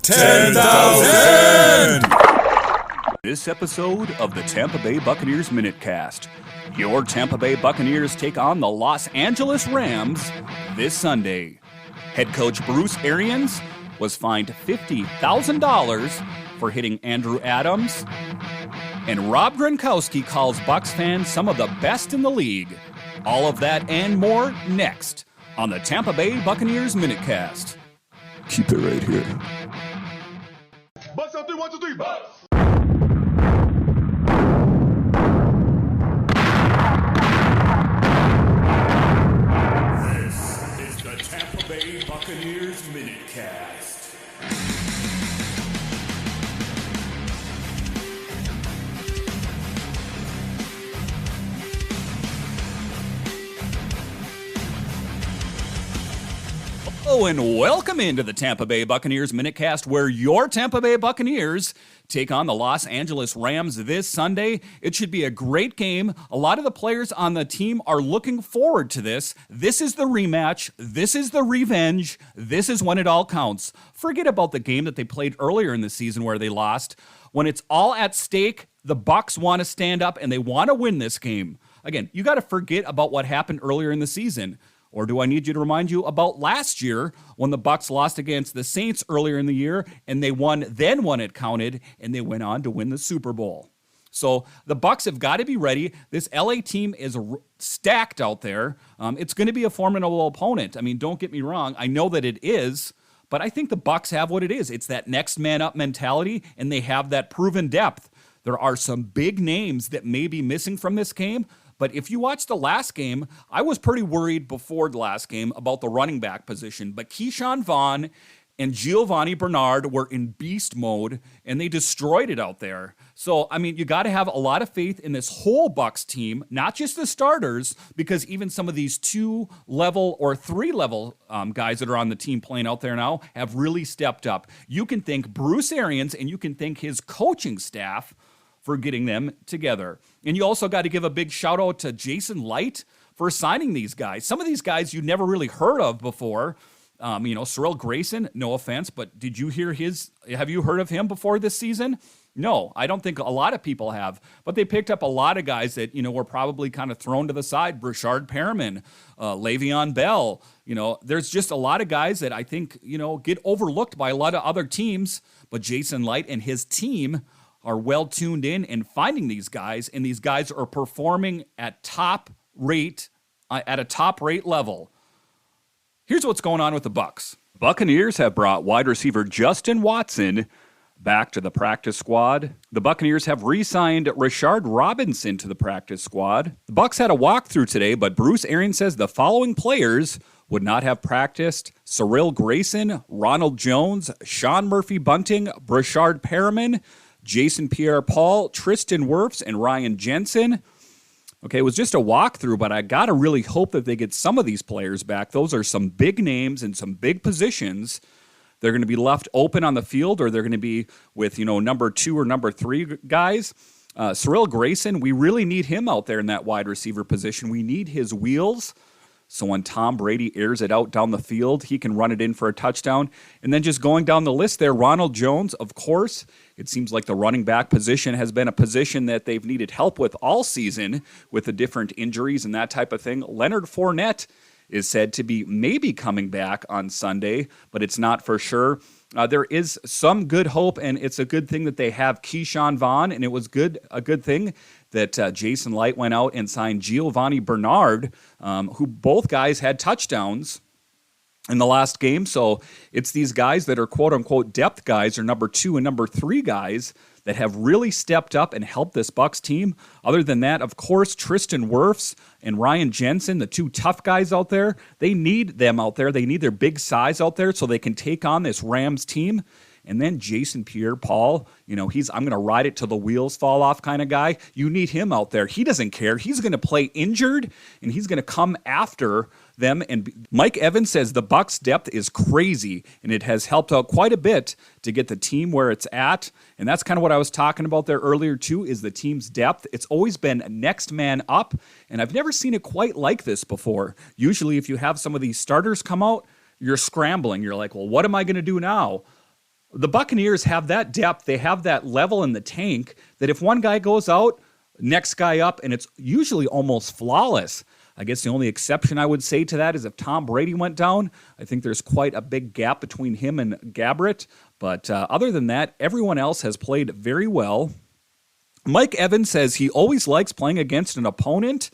10,000! This episode of the Tampa Bay Buccaneers MinuteCast. Your Tampa Bay Buccaneers take on the Los Angeles Rams this Sunday. Head coach Bruce Arians was fined $50,000 for hitting Andrew Adams. And Rob Gronkowski calls Bucs fans some of the best in the league. All of that and more next on the Tampa Bay Buccaneers MinuteCast. Keep it right here. Bucs on 3, 1, 2, 3, Bucs! This is the Tampa Bay Buccaneers MinuteCast. Hello and welcome into the Tampa Bay Buccaneers MinuteCast, where your Tampa Bay Buccaneers take on the Los Angeles Rams this Sunday. It should be a great game. A lot of the players on the team are looking forward to this. This is the rematch. This is the revenge. This is when it all counts. Forget about the game that they played earlier in the season where they lost. When it's all at stake, the Bucs want to stand up and they want to win this game. Again, you got to forget about what happened earlier in the season. Or do I need you to remind you about last year when the Bucs lost against the Saints earlier in the year and they won then when it counted and they went on to win the Super Bowl? So the Bucs have got to be ready. This LA team is stacked out there. It's going to be a formidable opponent. I mean, don't get me wrong. I know that it is, but I think the Bucs have what it is. It's that next man up mentality, and they have that proven depth. There are some big names that may be missing from this game. But if you watch the last game, I was pretty worried before the last game about the running back position. But Keyshawn Vaughn and Giovanni Bernard were in beast mode, and they destroyed it out there. So, I mean, you got to have a lot of faith in this whole Bucs team, not just the starters, because even some of these 2-level or 3-level guys that are on the team playing out there now have really stepped up. You can thank Bruce Arians, and you can thank his coaching staff for getting them together. And you also got to give a big shout out to Jason Light for signing these guys. Some of these guys you never really heard of before. Cyril Grayson, no offense, but have you heard of him before this season? No, I don't think a lot of people have, but they picked up a lot of guys that, were probably kind of thrown to the side. Brashard Perriman, Le'Veon Bell, there's just a lot of guys that I think, get overlooked by a lot of other teams, but Jason Light and his team are well tuned in and finding these guys, and these guys are performing at a top rate level. Here's what's going on with the Bucs. Buccaneers have brought wide receiver Justin Watson back to the practice squad. The Buccaneers have re-signed Rashard Robinson to the practice squad. The Bucs had a walkthrough today, but Bruce Arians says the following players would not have practiced: Cyril Grayson, Ronald Jones, Sean Murphy-Bunting, Brashard Perriman, Jason Pierre-Paul, Tristan Wirfs, and Ryan Jensen. Okay, it was just a walkthrough, but I got to really hope that they get some of these players back. Those are some big names and some big positions. They're going to be left open on the field, or they're going to be with, number 2 or number 3 guys. Cyril Grayson, we really need him out there in that wide receiver position. We need his wheels. So when Tom Brady airs it out down the field, he can run it in for a touchdown. And then just going down the list there, Ronald Jones, of course. It seems like the running back position has been a position that they've needed help with all season with the different injuries and that type of thing. Leonard Fournette is said to be maybe coming back on Sunday, but it's not for sure. There is some good hope, and it's a good thing that they have Keyshawn Vaughn, and it was a good thing that Jason Light went out and signed Giovanni Bernard, who both guys had touchdowns in the last game. So it's these guys that are quote-unquote depth guys, or number 2 and number 3 guys, that have really stepped up and helped this Bucs team. Other than that, of course, Tristan Wirfs and Ryan Jensen, the 2 tough guys out there, they need them out there. They need their big size out there so they can take on this Rams team. And then Jason Pierre-Paul, he's I'm going to ride it till the wheels fall off kind of guy. You need him out there. He doesn't care. He's going to play injured, and he's going to come after them. And Mike Evans says the Bucs depth is crazy, and it has helped out quite a bit to get the team where it's at. And that's kind of what I was talking about there earlier too, is the team's depth. It's always been next man up, and I've never seen it quite like this before. Usually if you have some of these starters come out, you're scrambling. You're like, well, what am I going to do now? The Buccaneers have that depth. They have that level in the tank that if one guy goes out, next guy up, and it's usually almost flawless. I guess the only exception I would say to that is if Tom Brady went down. I think there's quite a big gap between him and Gabbert. But other than that, everyone else has played very well. Mike Evans says he always likes playing against an opponent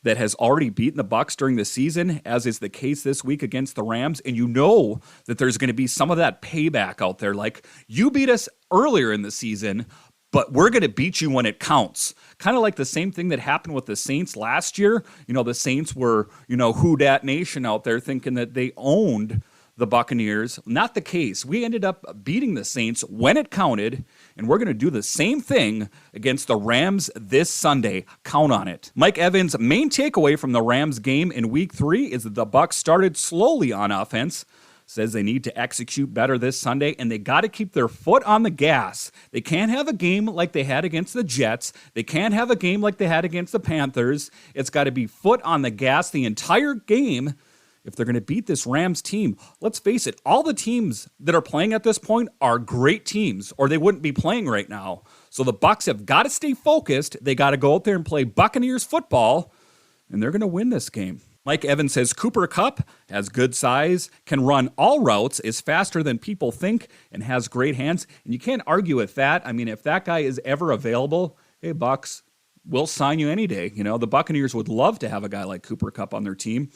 that has already beaten the Bucs during the season, as is the case this week against the Rams. And you know that there's going to be some of that payback out there. Like, you beat us earlier in the season, but we're going to beat you when it counts. Kind of like the same thing that happened with the Saints last year. You know, the Saints were, who dat nation out there thinking that they owned the Buccaneers. Not the case. We ended up beating the Saints when it counted, and we're going to do the same thing against the Rams this Sunday. Count on it. Mike Evans' main takeaway from the Rams game in Week 3 is that the Bucs started slowly on offense. Says they need to execute better this Sunday, and they got to keep their foot on the gas. They can't have a game like they had against the Jets. They can't have a game like they had against the Panthers. It's got to be foot on the gas the entire game if they're going to beat this Rams team. Let's face it, all the teams that are playing at this point are great teams, or they wouldn't be playing right now. So the Bucs have got to stay focused. They got to go out there and play Buccaneers football, and they're going to win this game. Mike Evans says Cooper Kupp has good size, can run all routes, is faster than people think, and has great hands. And you can't argue with that. I mean, if that guy is ever available, hey, Bucs, we'll sign you any day. The Buccaneers would love to have a guy like Cooper Kupp on their team.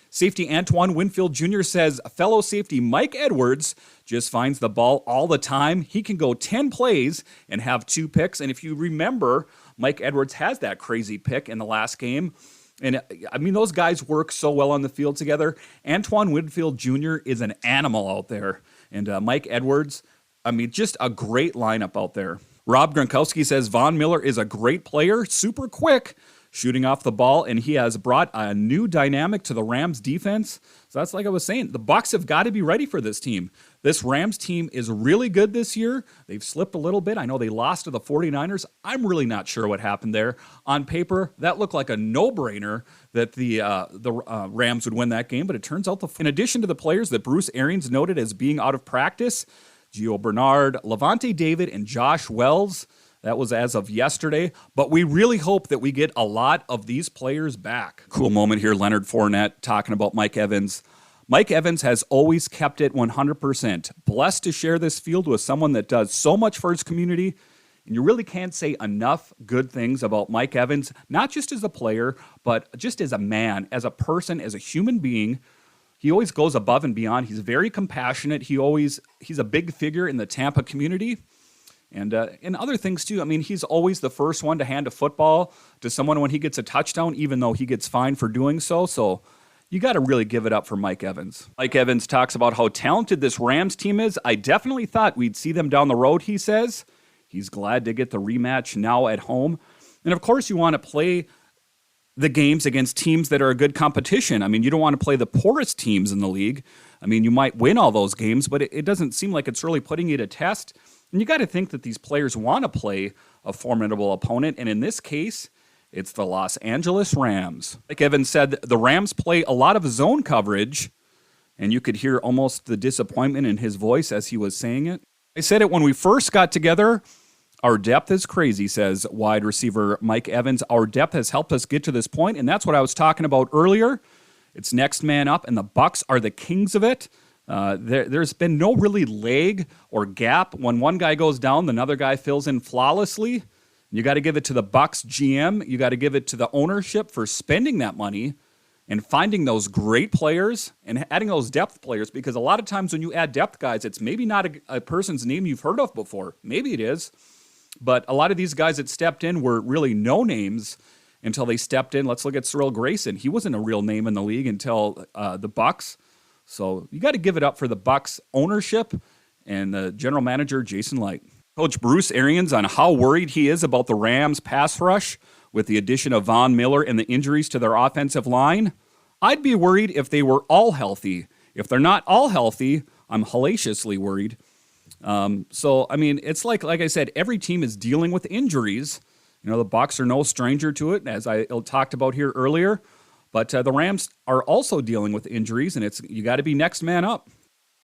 Safety Antoine Winfield Jr. says fellow safety Mike Edwards just finds the ball all the time. He can go 10 plays and have 2 picks. And if you remember, Mike Edwards has that crazy pick in the last game. And I mean, those guys work so well on the field together. Antoine Winfield Jr. is an animal out there. And Mike Edwards, I mean, just a great lineup out there. Rob Gronkowski says Von Miller is a great player, super quick, shooting off the ball, and he has brought a new dynamic to the Rams defense. So that's like I was saying, the Bucs have got to be ready for this team. This Rams team is really good this year. They've slipped a little bit. I know they lost to the 49ers. I'm really not sure what happened there. On paper, that looked like a no-brainer that the Rams would win that game, but it turns out, in addition to the players that Bruce Arians noted as being out of practice, Gio Bernard, Levante David, and Josh Wells, that was as of yesterday, but we really hope that we get a lot of these players back. Cool moment here, Leonard Fournette talking about Mike Evans. Mike Evans has always kept it 100%. Blessed to share this field with someone that does so much for his community, and you really can't say enough good things about Mike Evans, not just as a player, but just as a man, as a person, as a human being. He always goes above and beyond. He's very compassionate. He's a big figure in the Tampa community. And in other things, too, I mean, he's always the first one to hand a football to someone when he gets a touchdown, even though he gets fined for doing so. So you got to really give it up for Mike Evans. Mike Evans talks about how talented this Rams team is. I definitely thought we'd see them down the road, he says. He's glad to get the rematch now at home. And, of course, you want to play the games against teams that are a good competition. I mean, you don't want to play the poorest teams in the league. I mean, you might win all those games, but it doesn't seem like it's really putting you to test. And you got to think that these players want to play a formidable opponent, and in this case, it's the Los Angeles Rams. Like Evans said, the Rams play a lot of zone coverage, and you could hear almost the disappointment in his voice as he was saying it. I said it when we first got together. Our depth is crazy, says wide receiver Mike Evans. Our depth has helped us get to this point, and that's what I was talking about earlier. It's next man up, and the Bucs are the kings of it. There's been no really lag or gap. When one guy goes down, another guy fills in flawlessly. You got to give it to the Bucs GM. You got to give it to the ownership for spending that money and finding those great players and adding those depth players, because a lot of times when you add depth guys, it's maybe not a person's name you've heard of before. Maybe it is. But a lot of these guys that stepped in were really no names until they stepped in. Let's look at Cyril Grayson. He wasn't a real name in the league until the Bucs. So you got to give it up for the Bucs ownership and the general manager, Jason Light. Coach Bruce Arians on how worried he is about the Rams' pass rush with the addition of Von Miller and the injuries to their offensive line. I'd be worried if they were all healthy. If they're not all healthy, I'm hellaciously worried. So, I mean, it's like I said, every team is dealing with injuries. The Bucs are no stranger to it, as I talked about here earlier. But the Rams are also dealing with injuries, and you got to be next man up.